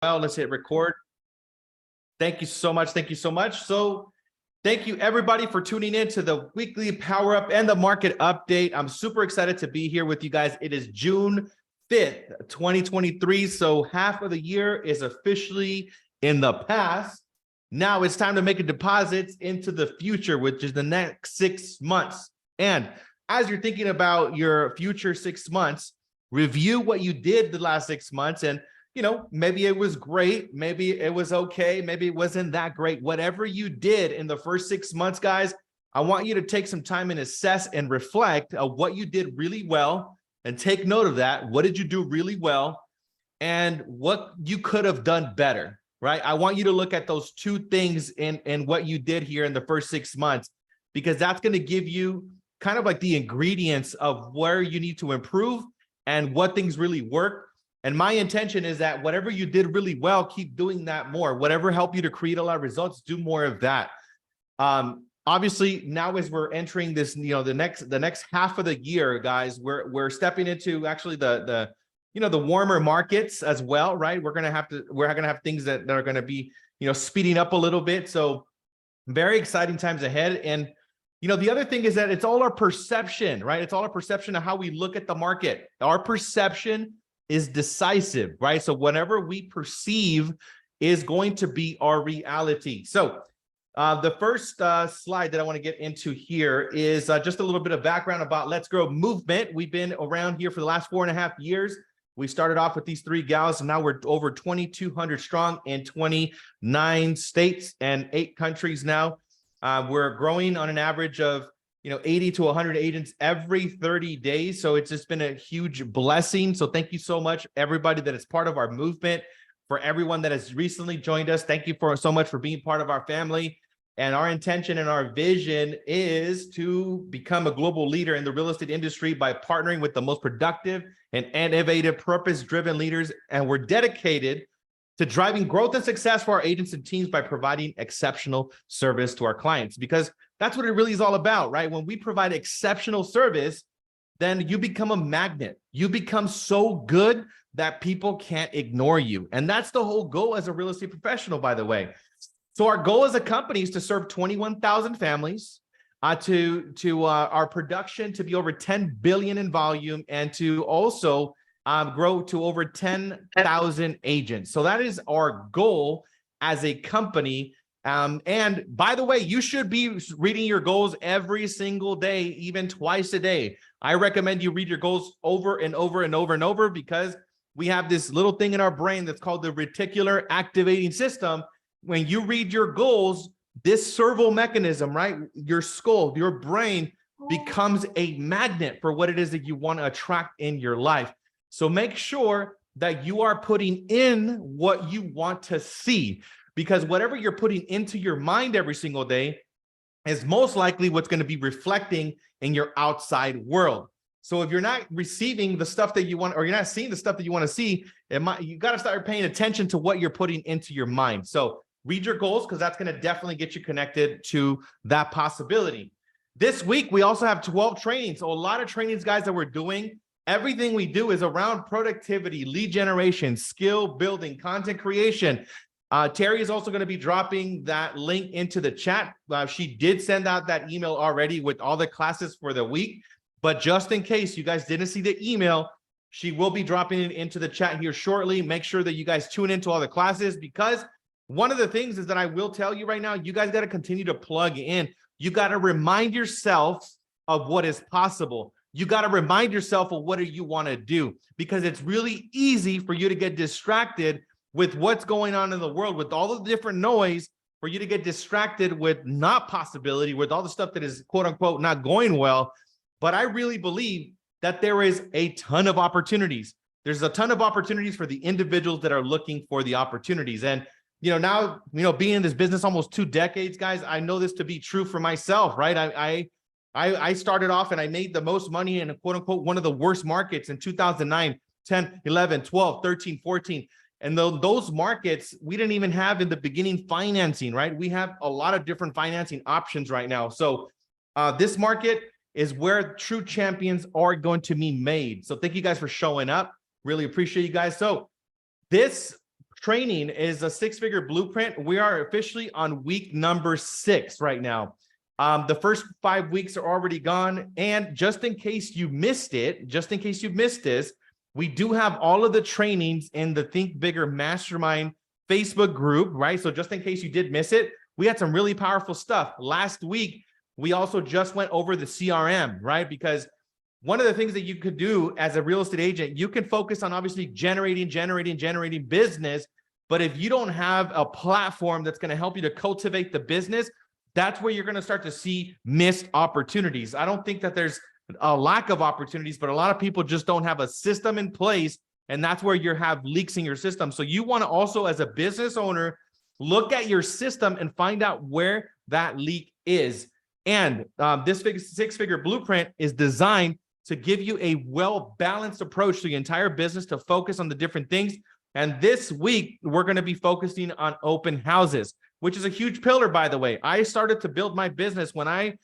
well. Let's hit record. Thank you so much. Thank you so much. So thank you everybody for tuning in to the weekly power up and the market update. I'm super excited to be here with you guys. It is June 5th, 2023. So half of the year is officially in the past. Now it's time to make a deposit into the future, which is the next 6 months. And as you're thinking about your future 6 months, review what you did the last 6 months. And, you know, maybe it was great. Maybe it was okay. Maybe it wasn't that great. Whatever you did in the first 6 months, guys, I want you to take some time and assess and reflect on what you did really well and take note of that. What did you do really well and what you could have done better, right? I want you to look at those two things in what you did here in the first 6 months, because that's going to give you kind of like the ingredients of where you need to improve and what things really work. And my intention is that whatever you did really well, keep doing that more. Whatever helped you to create a lot of results, do more of that. Obviously, now as we're entering this, the next half of the year, guys, we're stepping into actually the warmer markets as well, right? We're gonna have things that are gonna be speeding up a little bit. So very exciting times ahead. And the other thing is that it's all our perception, right? It's all our perception of how we look at the market. Our perception is decisive, right? So whatever we perceive is going to be our reality. So the first slide that I want to get into here is just a little bit of background about Let's Grow Movement. We've been around here for the last 4.5 years. We started off with these three gals, and now we're over 2,200 strong in 29 states and 8 countries now. We're growing on an average of 80 to 100 agents every 30 days. So it's just been a huge blessing. So thank you so much, everybody that is part of our movement. For everyone that has recently joined us, thank you so much for being part of our family. And our intention and our vision is to become a global leader in the real estate industry by partnering with the most productive and innovative, purpose-driven leaders. And we're dedicated to driving growth and success for our agents and teams by providing exceptional service to our clients, because that's what it really is all about, right? When we provide exceptional service, then you become a magnet. You become so good that people can't ignore you. And that's the whole goal as a real estate professional, by the way. So our goal as a company is to serve 21,000 families, to our production to be over 10 billion in volume, and to also grow to over 10,000 agents. So that is our goal as a company. And by the way, you should be reading your goals every single day, even twice a day. I recommend you read your goals over and over and over and over, because we have this little thing in our brain that's called the reticular activating system. When you read your goals, this servo mechanism, right? Your skull, your brain becomes a magnet for what it is that you want to attract in your life. So make sure that you are putting in what you want to see, because whatever you're putting into your mind every single day is most likely what's going to be reflecting in your outside world. So if you're not receiving the stuff that you want, or you're not seeing the stuff that you want to see, you got to start paying attention to what you're putting into your mind. So read your goals, because that's going to definitely get you connected to that possibility. This week, we also have 12 trainings. So a lot of trainings, guys, that we're doing. Everything we do is around productivity, lead generation, skill building, content creation. Terry is also going to be dropping that link into the chat. She did send out that email already with all the classes for the week. But just in case you guys didn't see the email, she will be dropping it into the chat here shortly. Make sure that you guys tune into all the classes, because one of the things is that I will tell you right now, you guys got to continue to plug in. You got to remind yourself of what is possible. You got to remind yourself of what do you want to do, because it's really easy for you to get distracted with what's going on in the world, with all the different noise, for you to get distracted with not possibility, with all the stuff that is quote unquote not going well. But I really believe that there is a ton of opportunities. There's a ton of opportunities for the individuals that are looking for the opportunities. And now, being in this business almost 2 decades, guys, I know this to be true for myself, right? I started off and I made the most money in quote unquote one of the worst markets in 2009, 10, 11, 12, 13, 14. And those markets, we didn't even have in the beginning financing, right? We have a lot of different financing options right now. So this market is where true champions are going to be made. So thank you guys for showing up. Really appreciate you guys. So this training is a six-figure blueprint. We are officially on week number 6 right now. The first 5 weeks are already gone. And just in case you missed it, just in case you missed this, we do have all of the trainings in the Think Bigger Mastermind Facebook group, right? So just in case you did miss it, we had some really powerful stuff. Last week, we also just went over the CRM, right? Because one of the things that you could do as a real estate agent, you can focus on obviously generating business. But if you don't have a platform that's going to help you to cultivate the business, that's where you're going to start to see missed opportunities. I don't think that there's a lack of opportunities, but a lot of people just don't have a system in place. And that's where you have leaks in your system. So you want to also, as a business owner, look at your system and find out where that leak is. And this six-figure blueprint is designed to give you a well-balanced approach to the entire business to focus on the different things. And this week, we're going to be focusing on open houses, which is a huge pillar, by the way. I started to build my business when I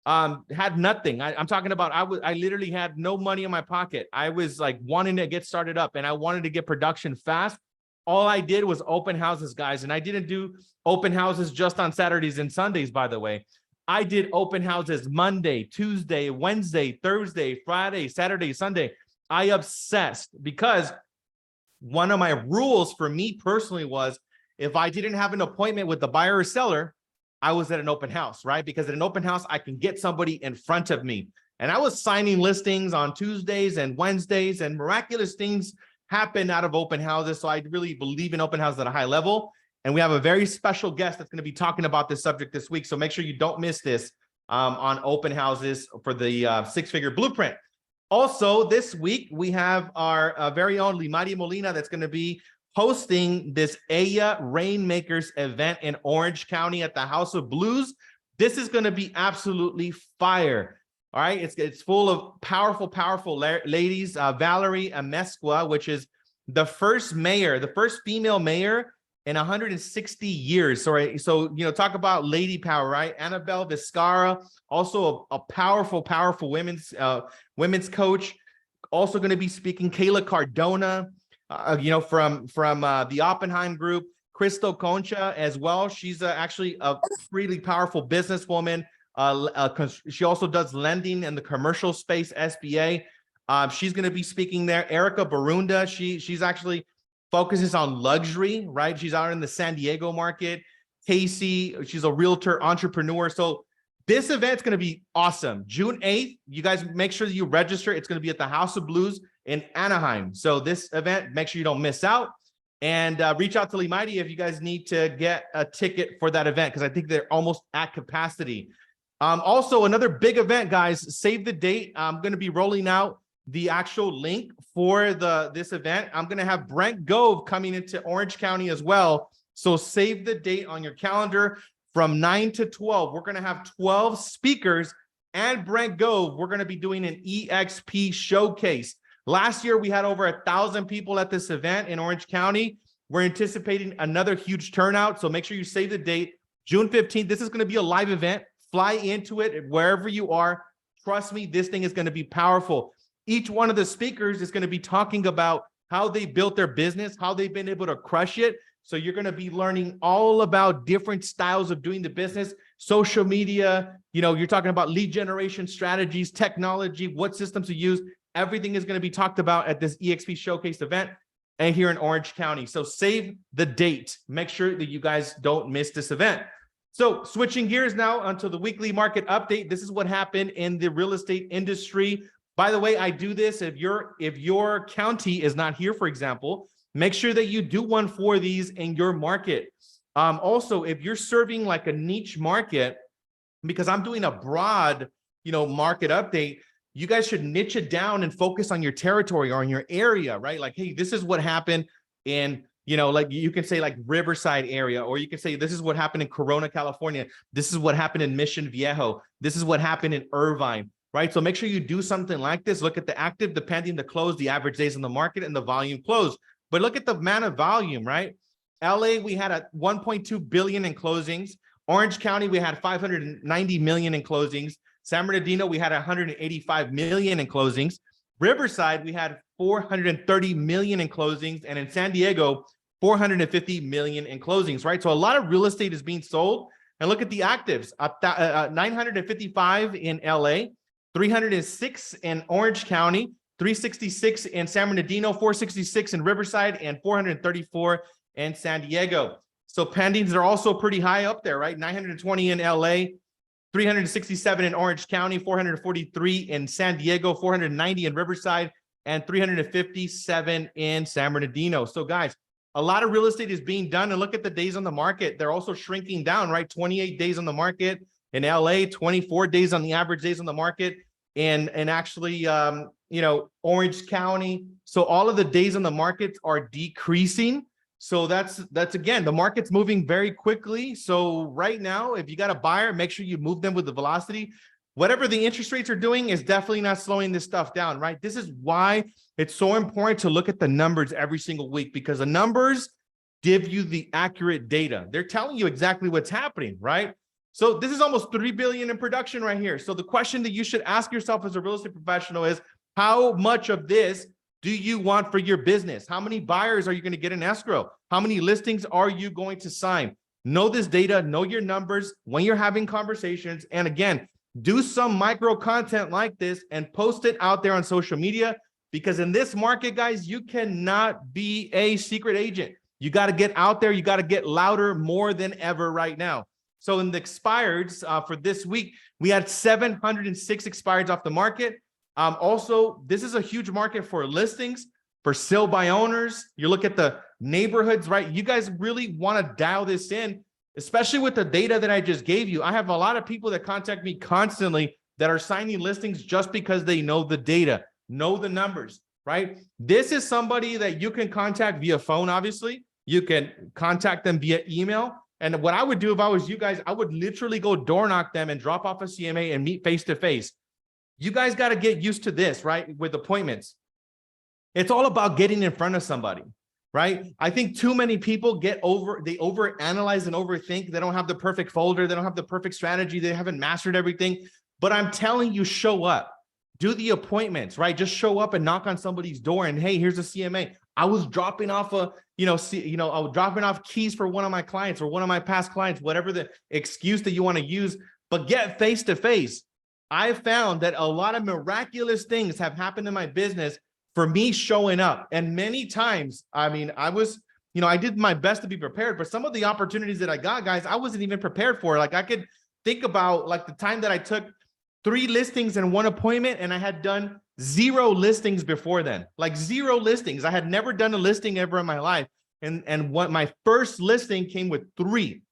had nothing. I'm talking about I literally had no money in my pocket. I was like wanting to get started up and I wanted to get production fast. All I did was open houses, guys. And I didn't do open houses just on Saturdays and Sundays, by the way. I did open houses Monday, Tuesday, Wednesday, Thursday, Friday, Saturday, Sunday. I obsessed because one of my rules for me personally was if I didn't have an appointment with the buyer or seller, I was at an open house, right? Because at an open house, I can get somebody in front of me. And I was signing listings on Tuesdays and Wednesdays, and miraculous things happen out of open houses. So I really believe in open houses at a high level. And we have a very special guest that's going to be talking about this subject this week. So make sure you don't miss this on open houses for the six-figure blueprint. Also, this week, we have our very own Limari Molina that's going to be hosting this Ella Rainmakers event in Orange County at the House of Blues. This is going to be absolutely fire. All right, it's full of powerful ladies. Valerie Amesqua, which is the first mayor, the first female mayor in 160 years. So you know, talk about lady power, right? Annabelle Viscara, also a powerful women's coach. Also going to be speaking Kayla Cardona, you know, from the Oppenheim Group. Crystal Concha as well. She's actually a really powerful businesswoman. She also does lending in the commercial space, SBA. She's going to be speaking there. Erica Barunda, she's actually focuses on luxury, right? She's out in the San Diego market. Casey, she's a realtor, entrepreneur. So this event's going to be awesome. June 8th, you guys make sure that you register. It's going to be at the House of Blues in Anaheim. So this event, make sure you don't miss out. And reach out to Limari if you guys need to get a ticket for that event, because I think they're almost at capacity. Also, another big event, guys, save the date. I'm going to be rolling out the actual link for this event. I'm going to have Brent Gove coming into Orange County as well. So save the date on your calendar from 9 to 12. We're going to have 12 speakers and Brent Gove. We're going to be doing an EXP showcase. Last year, we had over 1,000 people at this event in Orange County. We're anticipating another huge turnout. So make sure you save the date, June 15th. This is going to be a live event. Fly into it wherever you are. Trust me, this thing is going to be powerful. Each one of the speakers is going to be talking about how they built their business, how they've been able to crush it. So you're going to be learning all about different styles of doing the business, social media, you know, you're talking about lead generation strategies, technology, what systems to use. Everything is going to be talked about at this EXP Showcase event and here in Orange County. So save the date. Make sure that you guys don't miss this event. So switching gears now onto the weekly market update. This is what happened in the real estate industry. By the way, I do this if your county is not here, for example, make sure that you do one for these in your market. Also, if you're serving like a niche market, because I'm doing a broad, you know, market update, you guys should niche it down and focus on your territory or in your area, right? Like, hey, this is what happened in, you know, like you can say like Riverside area, or you can say this is what happened in Corona, California. This is what happened in Mission Viejo. This is what happened in Irvine, right? So make sure you do something like this. Look at the active, the pending, the close, the average days in the market, and the volume closed. But look at the amount of volume, right? LA, we had a 1.2 billion in closings. Orange County, we had 590 million in closings. San Bernardino, we had 185 million in closings. Riverside, we had 430 million in closings. And in San Diego, 450 million in closings, right? So a lot of real estate is being sold. And look at the actives, 955 in LA, 306 in Orange County, 366 in San Bernardino, 466 in Riverside, and 434 in San Diego. So pendings are also pretty high up there, right? 920 in LA, 367 in Orange County, 443 in San Diego, 490 in Riverside, and 357 in San Bernardino. So guys, a lot of real estate is being done, and look at the days on the market. They're also shrinking down, right? 28 days on the market in LA, 24 days on the average days on the market and actually, you know, Orange County. So all of the days on the markets are decreasing. So that's again, the market's moving very quickly. So right now, if you got a buyer, make sure you move them with the velocity. Whatever the interest rates are doing is definitely not slowing this stuff down, right? This is why it's so important to look at the numbers every single week, because the numbers give you the accurate data. They're telling you exactly what's happening, right? So this is almost 3 billion in production right here. So the question that you should ask yourself as a real estate professional is, how much of this do you want for your business? How many buyers are you going to get in escrow? How many listings are you going to sign? Know this data, know your numbers when you're having conversations. And again, do some micro content like this and post it out there on social media, because in this market, guys, you cannot be a secret agent. You got to get out there. You got to get louder more than ever right now. So in the expireds for this week, we had 706 expireds off the market. Also, this is a huge market for listings, for sale by owners. You look at the neighborhoods, right? You guys really want to dial this in, especially with the data that I just gave you. I have a lot of people that contact me constantly that are signing listings just because they know the data, know the numbers, right? This is somebody that you can contact via phone, obviously. You can contact them via email. And what I would do if I was you guys, I would literally go door knock them and drop off a CMA and meet face-to-face. You guys got to get used to this, right? With appointments. It's all about getting in front of somebody, right? I think too many people they overanalyze and overthink. They don't have the perfect folder. They don't have the perfect strategy. They haven't mastered everything. But I'm telling you, show up, do the appointments, right? Just show up and knock on somebody's door and, hey, here's a CMA. I was dropping off I was dropping off keys for one of my clients or one of my past clients, whatever the excuse that you want to use, but get face-to-face. I found that a lot of miraculous things have happened in my business for me showing up. And many times, I mean, I did my best to be prepared, but some of the opportunities that I got, guys, I wasn't even prepared for. Like I could think about like the time that I took 3 listings in one appointment, and I had done 0 listings before then, like 0 listings. I had never done a listing ever in my life. And what my first listing came with 3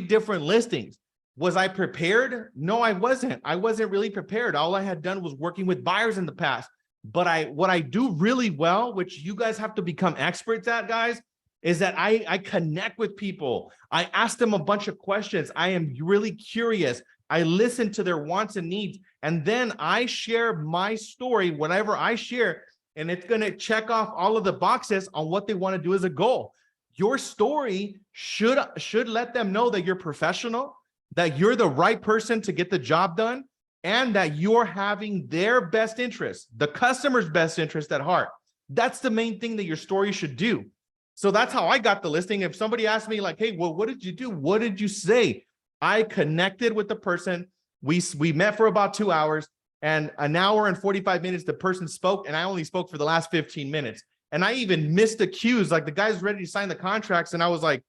different listings. Was I prepared? No, I wasn't. I wasn't really prepared. All I had done was working with buyers in the past. But what I do really well, which you guys have to become experts at, guys, is that I connect with people. I ask them a bunch of questions. I am really curious. I listen to their wants and needs. And then I share my story, whatever I share, and it's going to check off all of the boxes on what they want to do as a goal. Your story should let them know that you're professional, that you're the right person to get the job done, and that you're having their best interest, the customer's best interest at heart. That's the main thing that your story should do. So that's how I got the listing. If somebody asked me like, hey, well, what did you do? What did you say? I connected with the person. We met for about 2 hours, and an hour and 45 minutes, the person spoke, and I only spoke for the last 15 minutes. And I even missed the cues. Like the guy's ready to sign the contracts. And I was like,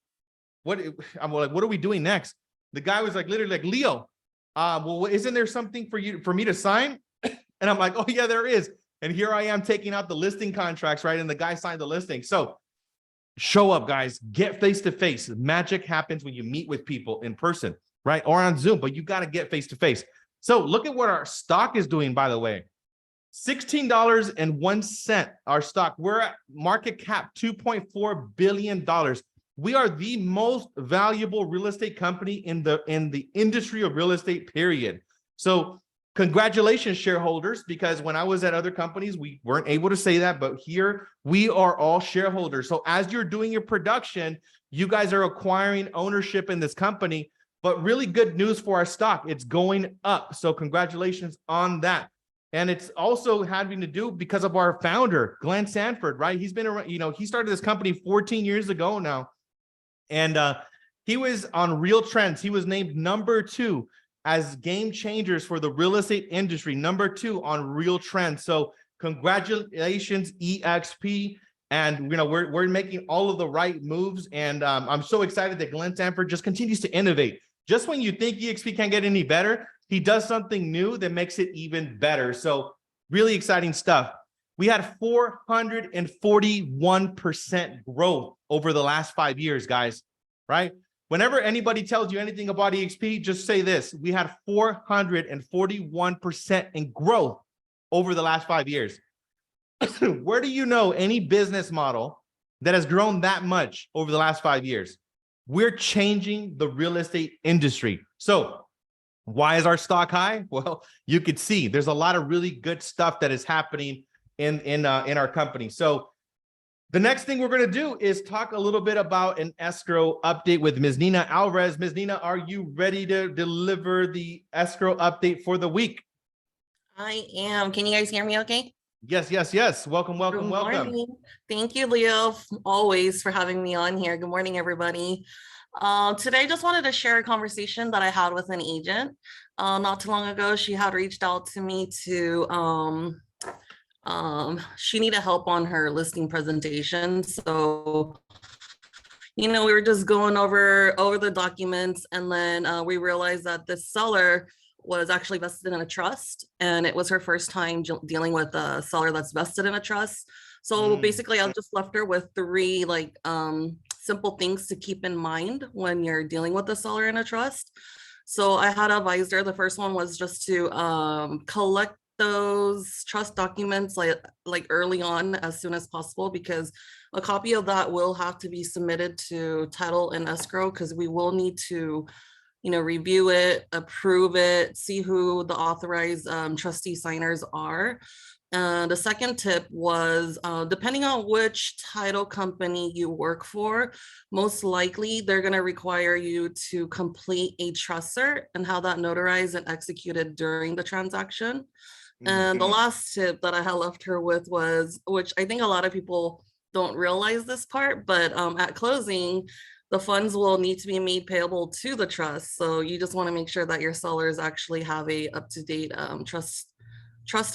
what are we doing next? The guy was like, literally like, Leo, well, isn't there something for me to sign? And I'm like, oh yeah, there is. And here I am taking out the listing contracts, right? And the guy signed the listing. So show up, guys, get face-to-face. Magic happens when you meet with people in person, right? Or on Zoom, but you got to get face-to-face. So look at what our stock is doing, by the way. $16.01, our stock. We're at market cap $2.4 billion. We are the most valuable real estate company in the industry of real estate, period. So congratulations, shareholders, because when I was at other companies, we weren't able to say that, but here we are all shareholders. So as you're doing your production, you guys are acquiring ownership in this company, but really good news for our stock. It's going up. So congratulations on that. And it's also having to do because of our founder, Glenn Sanford, right? He's been around, he started this company 14 years ago now. And he was on Real Trends. He was named #2 as game changers for the real estate industry, #2 on Real Trends. So congratulations, EXP. And we're making all of the right moves. And I'm so excited that Glenn Sanford just continues to innovate. Just when you think EXP can't get any better, he does something new that makes it even better. So really exciting stuff. We had 441% growth over the last 5 years, guys, right? Whenever anybody tells you anything about EXP, just say this: we had 441% in growth over the last 5 years. Where do you know any business model that has grown that much over the last 5 years? We're changing the real estate industry. So why is our stock high? Well, you could see there's a lot of really good stuff that is happening in our company. So the next thing we're going to do is talk a little bit about an escrow update with Ms. Nina Alvarez. Ms. Nina, are you ready to deliver the escrow update for the week? I am. Can you guys hear me okay? Yes, yes, yes. Welcome, welcome, welcome. Thank you, Leo, always for having me on here. Good morning, everybody. Today, I just wanted to share a conversation that I had with an agent. Not too long ago, she had reached out to me to, she needed help on her listing presentation. So, we were just going over the documents, and then we realized that the seller was actually vested in a trust, and it was her first time dealing with a seller that's vested in a trust. So basically, I just left her with 3 simple things to keep in mind when you're dealing with a seller in a trust. So I had advised her. The first one was just to collect those trust documents like early on, as soon as possible, because a copy of that will have to be submitted to title and escrow, because we will need to review it, approve it, see who the authorized trustee signers are. The second tip was, depending on which title company you work for, most likely they're going to require you to complete a trust cert and have that notarized and executed during the transaction. And the last tip that I had left her with was, which I think a lot of people don't realize this part, but at closing, the funds will need to be made payable to the trust. So you just want to make sure that your sellers actually have a up-to-date trust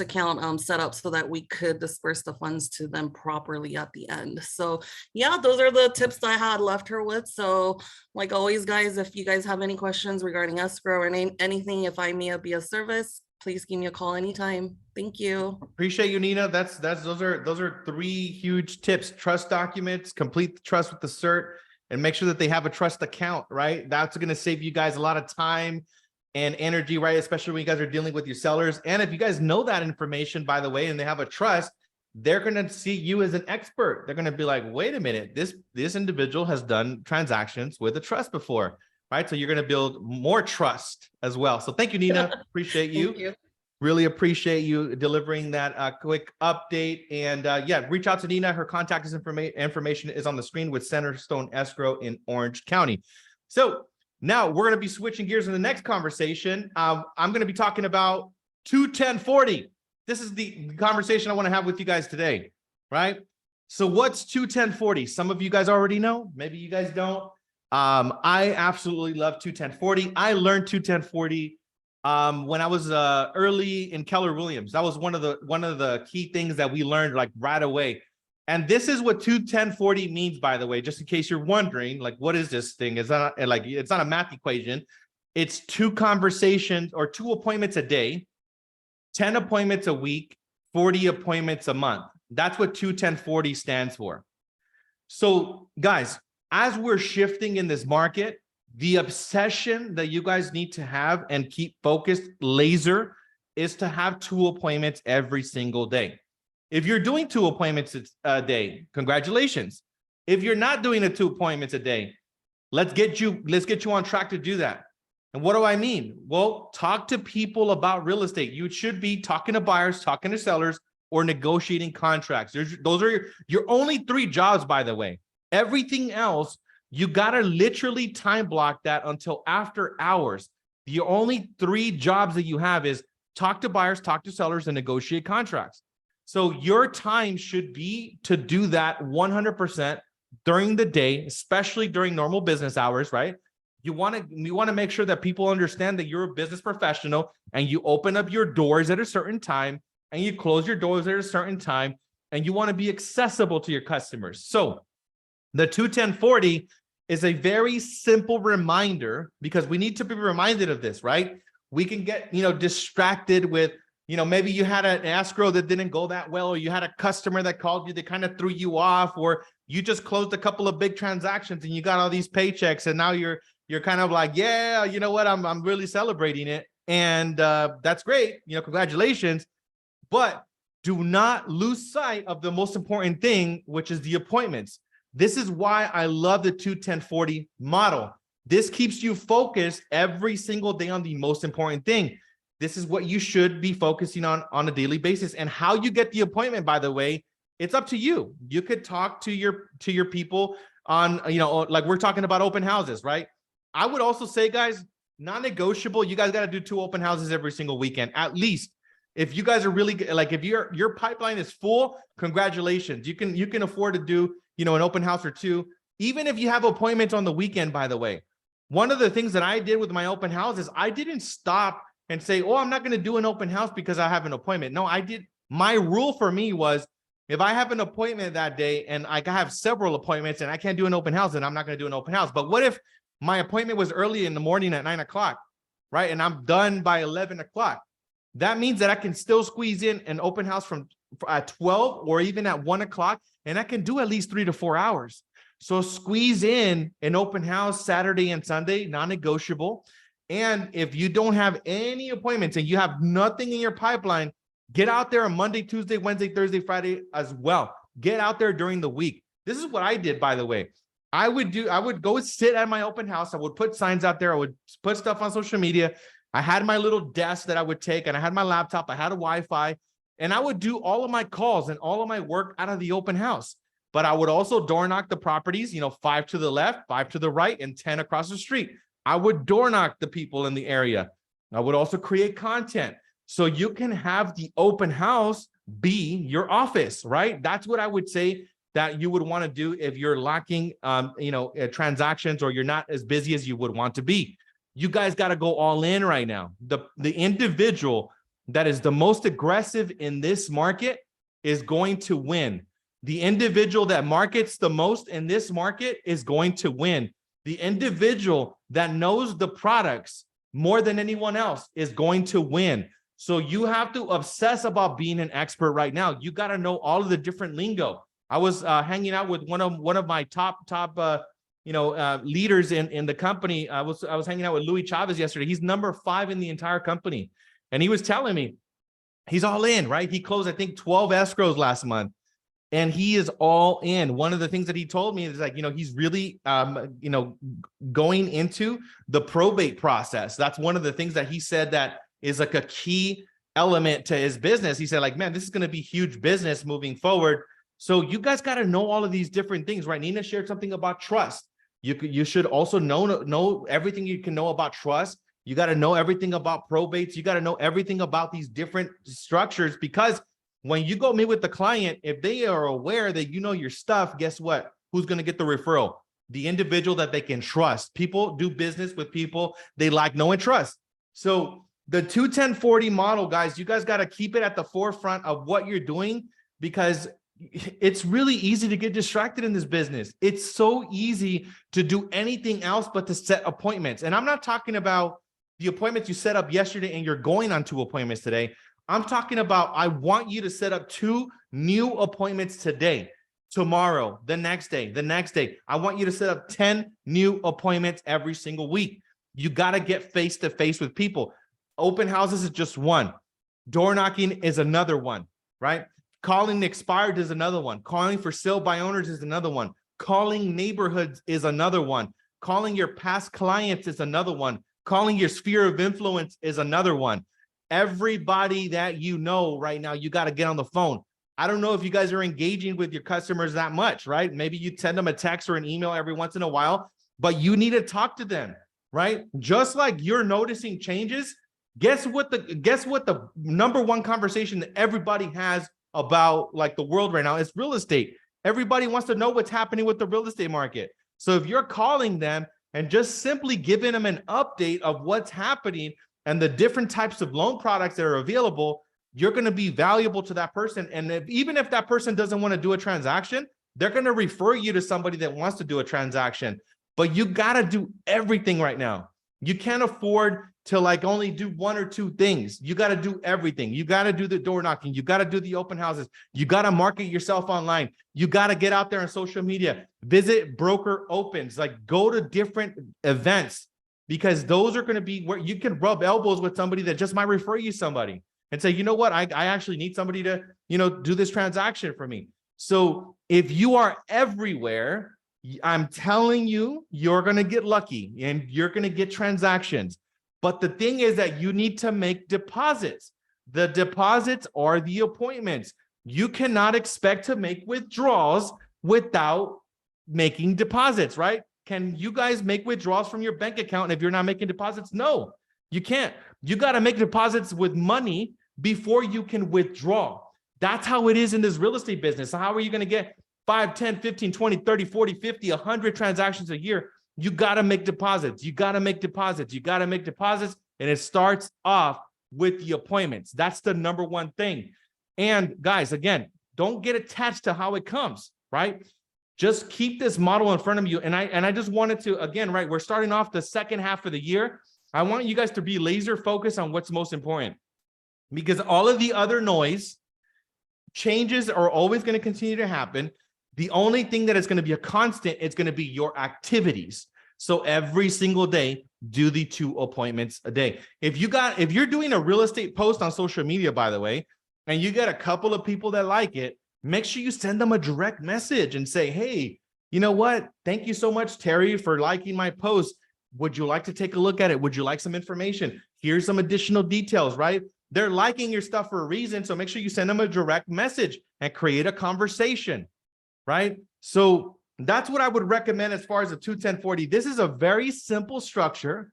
account set up so that we could disperse the funds to them properly at the end. So yeah, those are the tips that I had left her with. So like always, guys, if you guys have any questions regarding escrow or anything, if I may be of service, please give me a call anytime. Thank you. Appreciate you, Nina. Those are 3 huge tips: trust documents, complete the trust with the cert, and make sure that they have a trust account, right? That's going to save you guys a lot of time and energy, right? Especially when you guys are dealing with your sellers. And if you guys know that information, by the way, and they have a trust, they're going to see you as an expert. They're going to be like, wait a minute, this individual has done transactions with a trust before, right? So you're going to build more trust as well. So thank you, Nina. Appreciate you. Thank you. Really appreciate you delivering that quick update. And yeah, reach out to Nina. Her contact information is on the screen with Centerstone Escrow in Orange County. So now we're going to be switching gears in the next conversation. I'm going to be talking about 2-10-40. This is the conversation I want to have with you guys today, right? So what's 2-10-40? Some of you guys already know. Maybe you guys don't. I absolutely love 2-10-40. I learned 2-10-40 when I was early in Keller Williams. That was one of the key things that we learned like right away. And this is what 2-10-40 means, by the way, just in case you're wondering, like, what is this thing? It's not a math equation. It's 2 conversations or 2 appointments a day, 10 appointments a week, 40 appointments a month. That's what 2-10-40 stands for. So guys, as we're shifting in this market, the obsession that you guys need to have and keep focused, laser, is to have 2 appointments every single day. If you're doing 2 appointments a day, congratulations. If you're not doing 2 appointments a day, let's get you on track to do that. And what do I mean? Well, talk to people about real estate. You should be talking to buyers, talking to sellers, or negotiating contracts. Those are your only 3 jobs, by the way. Everything else, you got to literally time block that until after hours. The only 3 jobs that you have is talk to buyers, talk to sellers, and negotiate contracts. So your time should be to do that 100% during the day, especially during normal business hours, right? You want to make sure that people understand that you're a business professional and you open up your doors at a certain time and you close your doors at a certain time, and you want to be accessible to your customers. So the 2-10-40 is a very simple reminder, because we need to be reminded of this, right? We can get, distracted with, maybe you had an escrow that didn't go that well, or you had a customer that called you that kind of threw you off, or you just closed a couple of big transactions and you got all these paychecks, and now you're kind of like, yeah, you know what, I'm really celebrating it, and that's great, congratulations. But do not lose sight of the most important thing, which is the appointments. This is why I love the 2-10-40 model. This keeps you focused every single day on the most important thing. This is what you should be focusing on a daily basis. And how you get the appointment, by the way, it's up to you. You could talk to your people on, like we're talking about open houses, right? I would also say, guys, non-negotiable, you guys got to do 2 open houses every single weekend, at least. If you guys are really like, if your pipeline is full, congratulations. You can afford to do, an open house or 2, even if you have appointments on the weekend, by the way. One of the things that I did with my open houses, I didn't stop and say, oh, I'm not going to do an open house because I have an appointment. No, I did. My rule for me was, if I have an appointment that day and I have several appointments and I can't do an open house, then I'm not going to do an open house. But what if my appointment was early in the morning at 9 o'clock, right? And I'm done by 11 o'clock. That means that I can still squeeze in an open house from at 12 or even at 1 o'clock, and I can do at least 3 to 4 hours. So squeeze in an open house Saturday and Sunday, non-negotiable. And if you don't have any appointments and you have nothing in your pipeline, get out there on Monday, Tuesday, Wednesday, Thursday, Friday as well. Get out there during the week. This is what I did, by the way. I would go sit at my open house. I would put signs out there. I would put stuff on social media. I had my little desk that I would take, and I had my laptop. I had a Wi-Fi, and I would do all of my calls and all of my work out of the open house. But I would also door knock the properties, 5 to the left, 5 to the right, and 10 across the street. I would door knock the people in the area. I would also create content. So you can have the open house be your office, right? That's what I would say that you would want to do if you're lacking, transactions, or you're not as busy as you would want to be. You guys got to go all in right now. The individual that is the most aggressive in this market is going to win. The individual that markets the most in this market is going to win. The individual that knows the products more than anyone else is going to win. So you have to obsess about being an expert right now. You got to know all of the different lingo. I was hanging out with one of my top leaders in the company. I was hanging out with Louis Chavez yesterday. He's number 5 in the entire company. And he was telling me he's all in, right? He closed, I think, 12 escrows last month, and he is all in. One of the things that he told me is like, he's really, going into the probate process. That's one of the things that he said that is like a key element to his business. He said, like, man, this is going to be huge business moving forward. So you guys got to know all of these different things, right? Nina shared something about trust. You should also know everything you can know about trust. You got to know everything about probates. You got to know everything about these different structures, because when you go meet with the client, if they are aware that you know your stuff, guess what? Who's going to get the referral? The individual that they can trust. People do business with people they like, know, and trust. So the 2-10-40 model, guys, you guys got to keep it at the forefront of what you're doing, because it's really easy to get distracted in this business. It's so easy to do anything else but to set appointments. And I'm not talking about the appointments you set up yesterday and you're going on 2 appointments today. I'm talking about, I want you to set up 2 new appointments today, tomorrow, the next day, the next day. I want you to set up 10 new appointments every single week. You got to get face-to-face with people. Open houses is just one. Door knocking is another one, right? Calling the expired is another one. Calling for sale by owners is another one. Calling neighborhoods is another one. Calling your past clients is another one. Calling your sphere of influence is another one. Everybody that you know right now, you got to get on the phone. I don't know if you guys are engaging with your customers that much, right? Maybe you send them a text or an email every once in a while, but you need to talk to them, right? Just like you're noticing changes, Guess what the number one conversation that everybody has about like the world right now is real estate. Everybody wants to know what's happening with the real estate market. So if you're calling them and just simply giving them an update of what's happening and the different types of loan products that are available, you're going to be valuable to that person. And even if that person doesn't want to do a transaction, they're going to refer you to somebody that wants to do a transaction. But you got to do everything right now. You can't afford to like only do one or two things. You got to do everything. You got to do the door knocking. You got to do the open houses. You got to market yourself online. You got to get out there on social media, visit broker opens, like go to different events, because those are going to be where you can rub elbows with somebody that just might refer you somebody and say, you know what, I actually need somebody to, do this transaction for me. So if you are everywhere, I'm telling you, you're going to get lucky and you're going to get transactions. But the thing is that you need to make deposits. The deposits are the appointments. You cannot expect to make withdrawals without making deposits, right? Can you guys make withdrawals from your bank account if you're not making deposits? No, you can't. You got to make deposits with money before you can withdraw. That's how it is in this real estate business. So how are you going to get 5, 10, 15, 20, 30, 40, 50, 100 transactions a year? You got to make deposits. You got to make deposits. You got to make deposits. And it starts off with the appointments. That's the number one thing. And guys, again, don't get attached to how it comes, right? Just keep this model in front of you. And I just wanted to, again, right, we're starting off the second half of the year. I want you guys to be laser focused on what's most important, because all of the other noise, changes are always going to continue to happen. The only thing that is going to be a constant is going to be your activities. So every single day, do the 2 appointments a day. If you're doing a real estate post on social media, by the way, and you get a couple of people that like it, make sure you send them a direct message and say, hey, you know what? Thank you so much, Terry, for liking my post. Would you like to take a look at it? Would you like some information? Here's some additional details, right? They're liking your stuff for a reason. So make sure you send them a direct message and create a conversation, right? So that's what I would recommend as far as the 2-10-40. This is a very simple structure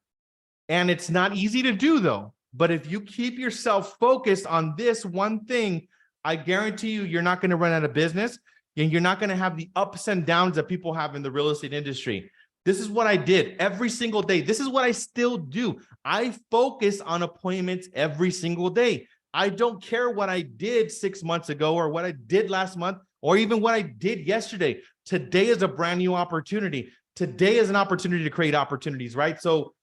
and it's not easy to do though. But if you keep yourself focused on this one thing, I guarantee you, you're not going to run out of business and you're not going to have the ups and downs that people have in the real estate industry. This is what I did every single day. This is what I still do. I focus on appointments every single day. I don't care what I did 6 months ago or what I did last month or even what I did yesterday. Today is a brand new opportunity. Today is an opportunity to create opportunities, right? So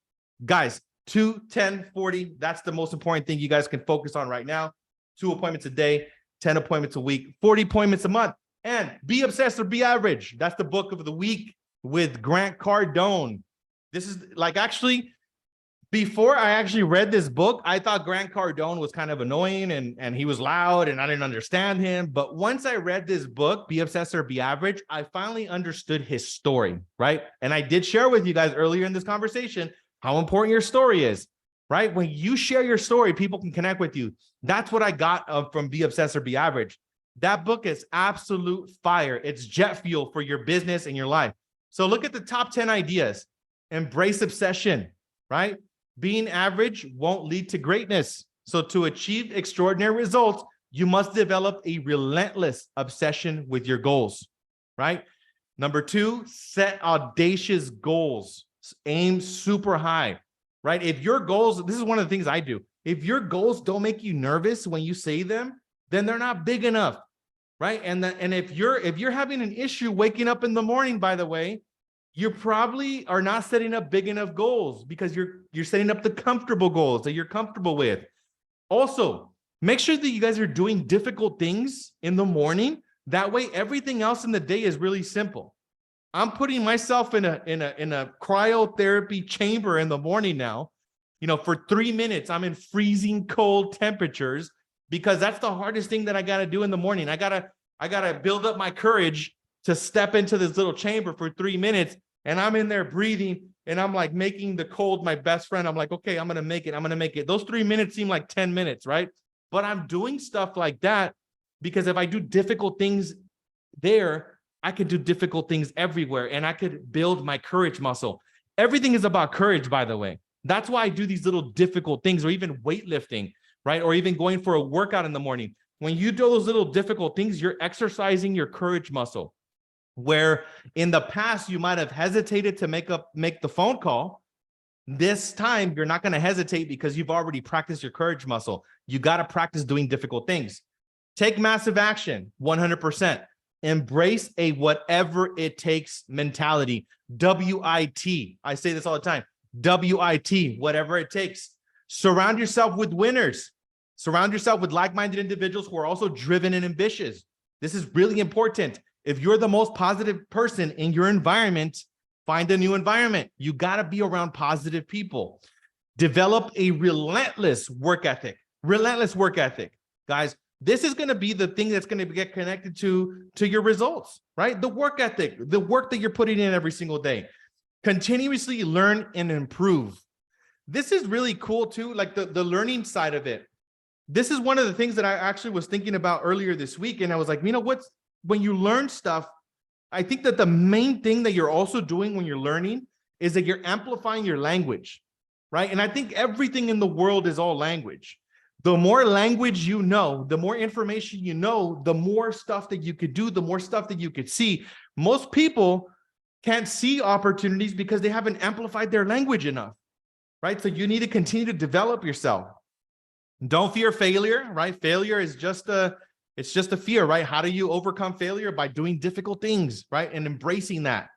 guys, 2-10-40, that's the most important thing you guys can focus on right now. 2 appointments a day, 10 appointments a week, 40 appointments a month, and be obsessed or be average. That's the book of the week with Grant Cardone. This is like, actually, before I actually read this book, I thought Grant Cardone was kind of annoying and he was loud and I didn't understand him. But once I read this book, Be Obsessed or Be Average, I finally understood his story, right? And I did share with you guys earlier in this conversation how important your story is, right? When you share your story, people can connect with you. That's what I got from Be Obsessed or Be Average. That book is absolute fire. It's jet fuel for your business and your life. So look at the top 10 ideas. Embrace obsession, right? Being average won't lead to greatness. So to achieve extraordinary results, you must develop a relentless obsession with your goals, right? Number 2, set audacious goals. Aim super high, right? If your goals, this is one of the things I do. If your goals don't make you nervous when you say them, then they're not big enough, right? And if you're having an issue waking up in the morning, by the way, you probably are not setting up big enough goals because you're setting up the comfortable goals that you're comfortable with. Also, make sure that you guys are doing difficult things in the morning. That way, everything else in the day is really simple. I'm putting myself in a cryotherapy chamber in the morning now. For 3 minutes, I'm in freezing cold temperatures because that's the hardest thing that I got to do in the morning. I gotta build up my courage to step into this little chamber for 3 minutes. And I'm in there breathing and I'm like making the cold my best friend. I'm like, okay, I'm going to make it. I'm going to make it. Those 3 minutes seem like 10 minutes, right? But I'm doing stuff like that because if I do difficult things there, I could do difficult things everywhere and I could build my courage muscle. Everything is about courage, by the way. That's why I do these little difficult things, or even weightlifting, right? Or even going for a workout in the morning. When you do those little difficult things, you're exercising your courage muscle. Where in the past, you might have hesitated to make the phone call. This time, you're not going to hesitate because you've already practiced your courage muscle. You got to practice doing difficult things. Take massive action, 100%. Embrace a whatever it takes mentality. WIT. I say this all the time. WIT, whatever it takes. Surround yourself with winners. Surround yourself with like-minded individuals who are also driven and ambitious. This is really important. If you're the most positive person in your environment, find a new environment. You got to be around positive people. Develop a relentless work ethic. Relentless work ethic. Guys, this is going to be the thing that's going to get connected to your results, right? The work ethic, the work that you're putting in every single day. Continuously learn and improve. This is really cool too, like the learning side of it. This is one of the things that I actually was thinking about earlier this week. And I was like, you know, when you learn stuff, I think that the main thing that you're also doing when you're learning is that you're amplifying your language, right? And I think everything in the world is all language. The more language you know, the more information you know, the more stuff that you could do, the more stuff that you could see. Most people can't see opportunities because they haven't amplified their language enough, right? So you need to continue to develop yourself. Don't fear failure, right? Failure is it's just a fear, right? How do you overcome failure? By doing difficult things, right? And embracing that.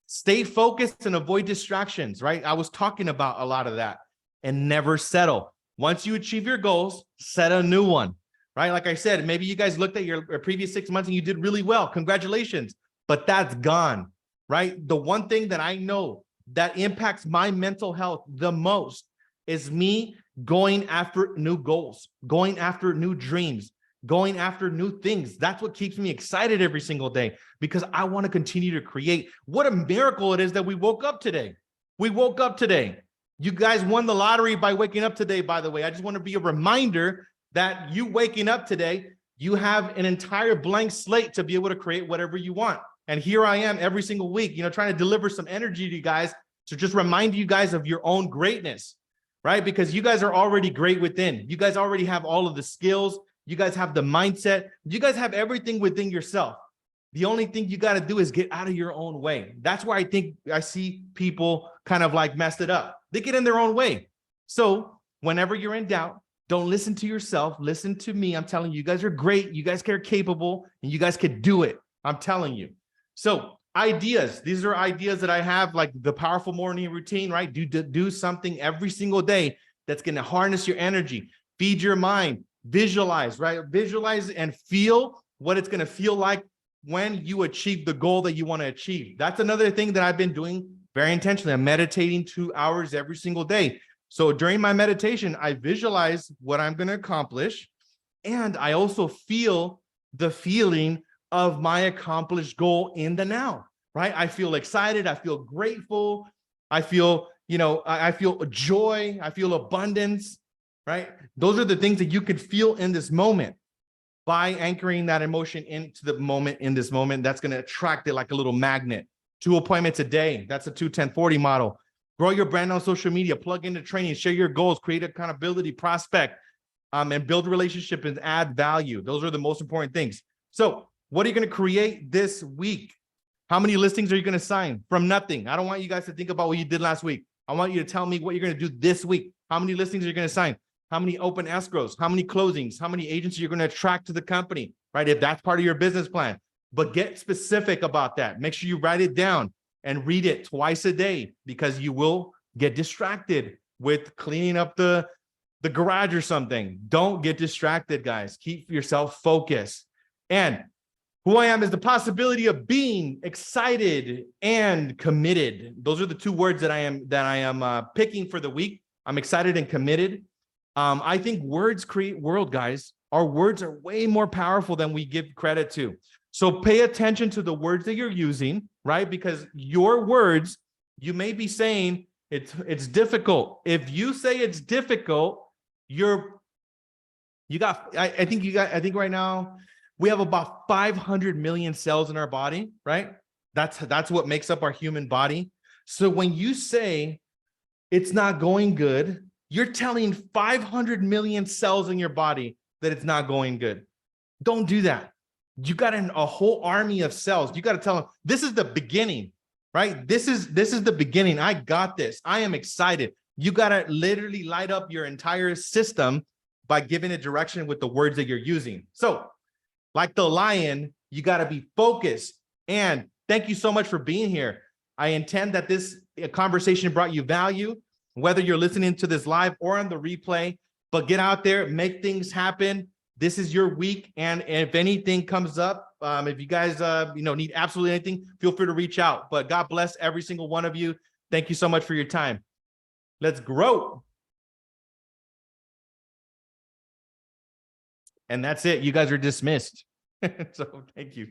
Stay focused and avoid distractions, right? I was talking about a lot of that. And never settle. Once you achieve your goals, set a new one, right? Like I said, maybe you guys looked at your previous 6 months and you did really well. Congratulations. But that's gone, right? The one thing that I know that impacts my mental health the most is me going after new goals, going after new dreams, going after new things. That's what keeps me excited every single day because I want to continue to create. What a miracle it is that we woke up today. We woke up today. You guys won the lottery by waking up today, by the way. I just want to be a reminder that you waking up today, you have an entire blank slate to be able to create whatever you want. And here I am every single week, trying to deliver some energy to you guys to just remind you guys of your own greatness, right? Because you guys are already great within. You guys already have all of the skills. You guys have the mindset. You guys have everything within yourself. The only thing you got to do is get out of your own way. That's why I think I see people kind of like messed it up. They get in their own way. So whenever you're in doubt, don't listen to yourself. Listen to me. I'm telling you, you guys are great. You guys are capable and you guys could do it. I'm telling you. So ideas. These are ideas that I have, like the powerful morning routine, right? Do something every single day that's going to harness your energy, feed your mind, visualize, right? Visualize and feel what it's going to feel like when you achieve the goal that you want to achieve. That's another thing that I've been doing very intentionally. I'm meditating 2 hours every single day. So during my meditation, I visualize what I'm going to accomplish. And I also feel the feeling of my accomplished goal in the now, right? I feel excited. I feel grateful. I feel, I feel joy. I feel abundance, right? Those are the things that you can feel in this moment. By anchoring that emotion into the moment, in this moment, that's going to attract it like a little magnet. 2 appointments a day. That's a 2-10-40 model. Grow your brand on social media, plug into training, share your goals, create accountability, prospect, and build a relationship and add value. Those are the most important things. So what are you going to create this week? How many listings are you going to sign from nothing? I don't want you guys to think about what you did last week. I want you to tell me what you're going to do this week. How many listings are you going to sign? How many open escrows? How many closings? How many agents you're going to attract to the company, right? If that's part of your business plan. But get specific about that. Make sure you write it down and read it twice a day because you will get distracted with cleaning up the garage or something. Don't get distracted, guys. Keep yourself focused. And who I am is the possibility of being excited and committed. Those are the 2 words that I am picking for the week. I'm excited and committed. I think words create world, guys. Our words are way more powerful than we give credit to. So pay attention to the words that you're using, right? Because your words, you may be saying it's difficult. If you say it's difficult, I think right now we have about 500 million cells in our body, right? That's what makes up our human body. So when you say it's not going good. You're telling 500 million cells in your body that it's not going good. Don't do that. You got a whole army of cells. You got to tell them this is the beginning, right? This is the beginning. I got this. I am excited. You got to literally light up your entire system by giving it direction with the words that you're using. So like the lion, you got to be focused. And thank you so much for being here. I intend that this conversation brought you value, whether you're listening to this live or on the replay, but get out there, make things happen. This is your week. And if anything comes up, if you guys, need absolutely anything, feel free to reach out, but God bless every single one of you. Thank you so much for your time. Let's grow. And that's it. You guys are dismissed. So thank you.